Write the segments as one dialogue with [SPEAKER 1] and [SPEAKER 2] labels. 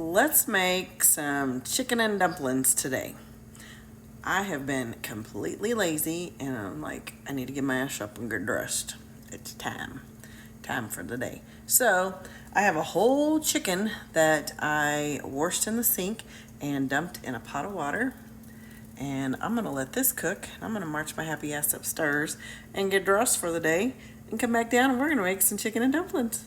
[SPEAKER 1] Let's make some chicken and dumplings today. I have been completely lazy and I'm like, I need to get my ass up and get dressed. It's time for the day. So I have a whole chicken that I washed in the sink and dumped in a pot of water. And I'm gonna let this cook. I'm gonna march my happy ass upstairs and get dressed for the day and come back down and we're gonna make some chicken and dumplings.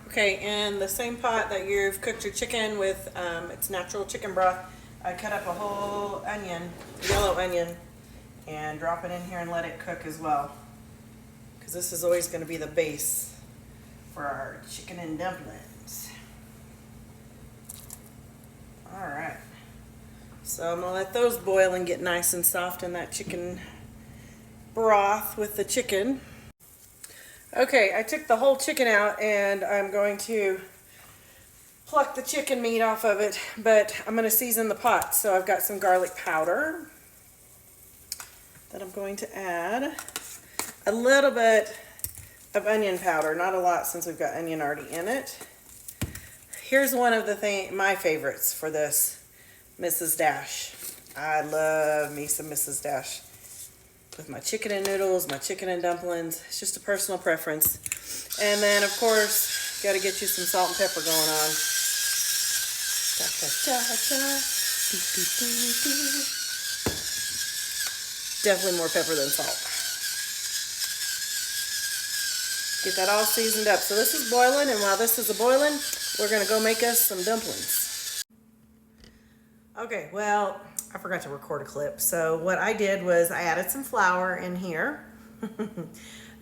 [SPEAKER 1] Okay, in the same pot that you've cooked your chicken with, it's natural chicken broth, I cut up a whole onion, yellow onion, and drop it in here and let it cook as well. Because this is always going to be the base for our chicken and dumplings. Alright, so I'm going to let those boil and get nice and soft in that chicken broth with the chicken. Okay, I took the whole chicken out and I'm going to pluck the chicken meat off of it, but I'm going to season the pot. So I've got some garlic powder that I'm going to add. A little bit of onion powder, not a lot since we've got onion already in it. Here's one of my favorites for this, Mrs. Dash. I love me some Mrs. Dash. With my chicken and noodles, my chicken and dumplings. It's just a personal preference. And then, of course, got to get you some salt and pepper going on. Cha, cha, cha, cha. Do, do, do, do. Definitely more pepper than salt. Get that all seasoned up. So this is boiling, and while this is boiling, we're going to go make us some dumplings. Okay, well, I forgot to record a clip. So what I did was I added some flour in here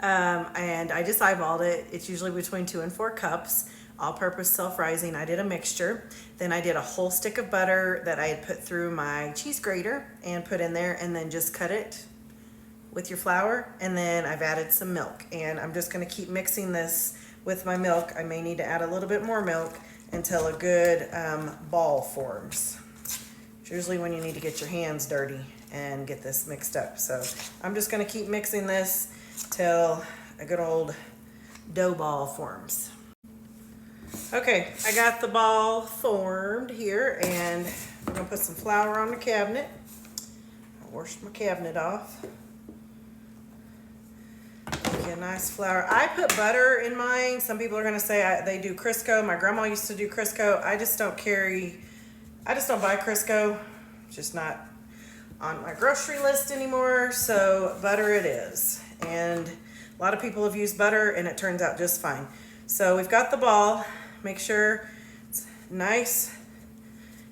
[SPEAKER 1] and I just eyeballed it. It's usually between 2 and 4 cups, all-purpose self-rising. I did a mixture. Then I did a whole stick of butter that I had put through my cheese grater and put in there, and then just cut it with your flour. And then I've added some milk, and I'm just going to keep mixing this with my milk. I may need to add a little bit more milk until a good ball forms. Usually when you need to get your hands dirty and get this mixed up. So I'm just going to keep mixing this till a good old dough ball forms. Okay, I got the ball formed here, and I'm going to put some flour on the cabinet. I washed my cabinet off. Get a nice flour. I put butter in mine. Some people are going to say they do Crisco. My grandma used to do Crisco. I just don't buy Crisco. It's just not on my grocery list anymore, so butter it is. And a lot of people have used butter and it turns out just fine. So we've got the ball. Make sure it's nice,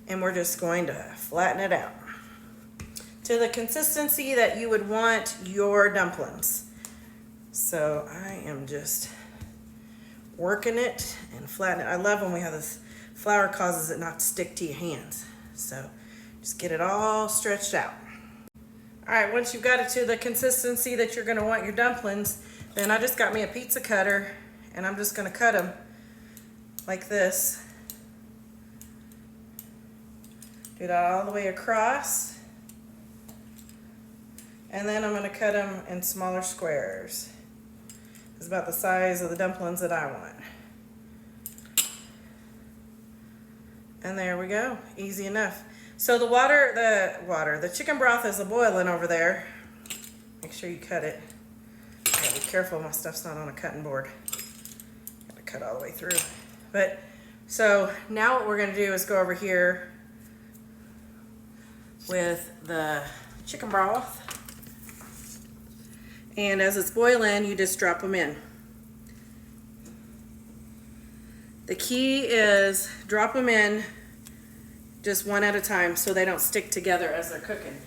[SPEAKER 1] and we're just going to flatten it out to the consistency that you would want your dumplings. So I am just working it and flattening it. I love when we have this flour, causes it not to stick to your hands. So just get it all stretched out. All right, once you've got it to the consistency that you're gonna want your dumplings, then I just got me a pizza cutter, and I'm just gonna cut them like this. Do that all the way across. And then I'm gonna cut them in smaller squares. It's about the size of the dumplings that I want. And there we go, easy enough. So the chicken broth is boiling over there. Make sure you cut it. Gotta be careful, my stuff's not on a cutting board. Gotta cut all the way through. But, so now what we're gonna do is go over here with the chicken broth. And as it's boiling, you just drop them in. The key is drop them in just one at a time so they don't stick together as they're cooking.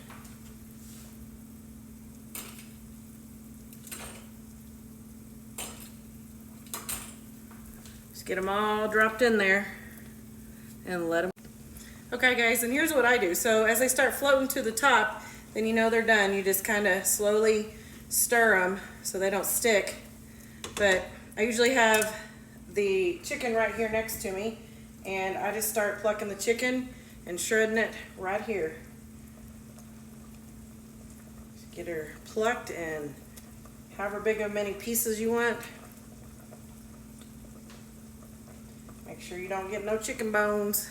[SPEAKER 1] Just get them all dropped in there and let them. Okay guys, and here's what I do. So as they start floating to the top, then you know they're done. You just kind of slowly stir them so they don't stick. But I usually have the chicken right here next to me, and I just start plucking the chicken and shredding it right here. Just get her plucked and however big of many pieces you want. Make sure you don't get no chicken bones.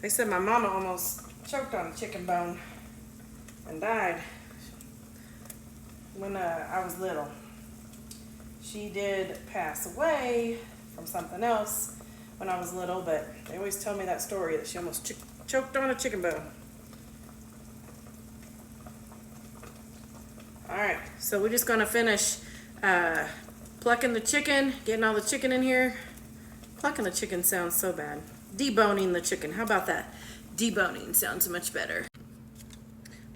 [SPEAKER 1] They said my mama almost choked on a chicken bone and died when I was little. She did pass away from something else when I was little, but they always tell me that story that she almost choked on a chicken bone. All right, so we're just gonna finish plucking the chicken, getting all the chicken in here. Plucking the chicken sounds so bad. Deboning the chicken, how about that? Deboning sounds much better.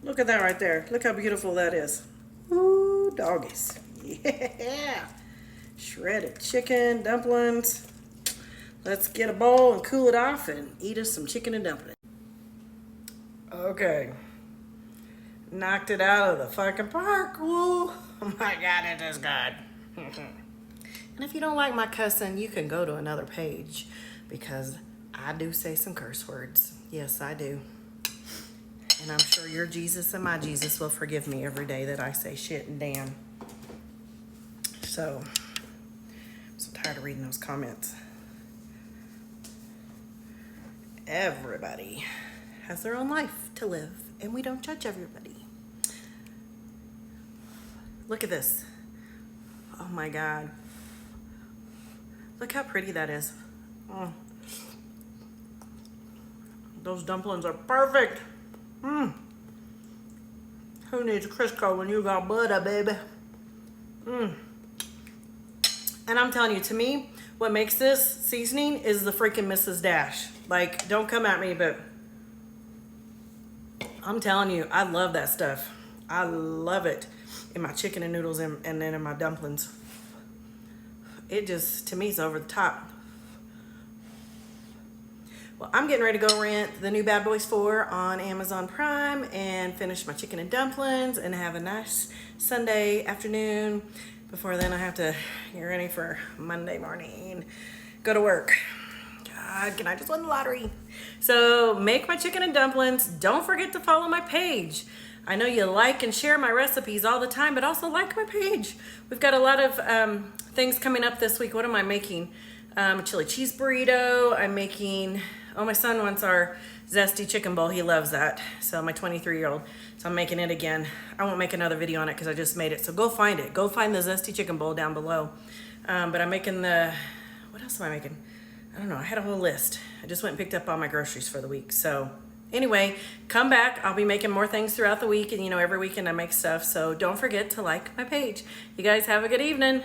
[SPEAKER 1] Look at that right there. Look how beautiful that is. Ooh, doggies. Yeah. Shredded chicken, dumplings. Let's get a bowl and cool it off and eat us some chicken and dumplings. Okay. Knocked it out of the fucking park. Woo. Oh my God, it is good. And if you don't like my cussing, you can go to another page because I do say some curse words. Yes, I do. And I'm sure your Jesus and my Jesus will forgive me every day that I say shit and damn. So, I'm so tired of reading those comments. Everybody has their own life to live, and we don't judge everybody. Look at this. Oh my God. Look how pretty that is. Oh. Those dumplings are perfect. Who needs Crisco when you got butter, baby? And I'm telling you, to me, what makes this seasoning is the freaking Mrs. Dash. Like, don't come at me, but I'm telling you, I love that stuff. I love it in my chicken and noodles and then in my dumplings. It just, to me, is over the top. Well, I'm getting ready to go rent the new Bad Boys 4 on Amazon Prime and finish my chicken and dumplings and have a nice Sunday afternoon. Before then, I have to get ready for Monday morning. Go to work. God, can I just win the lottery? So make my chicken and dumplings. Don't forget to follow my page. I know you like and share my recipes all the time, but also like my page. We've got a lot of things coming up this week. What am I making? A chili cheese burrito. I'm making, oh, my son wants our zesty chicken bowl. He loves that. So my 23-year-old. So I'm making it again. I won't make another video on it because I just made it. So go find it. Go find the zesty chicken bowl down below. But I'm making the, what else am I making? I don't know. I had a whole list. I just went and picked up all my groceries for the week. So anyway, come back. I'll be making more things throughout the week. And, you know, every weekend I make stuff. So don't forget to like my page. You guys have a good evening.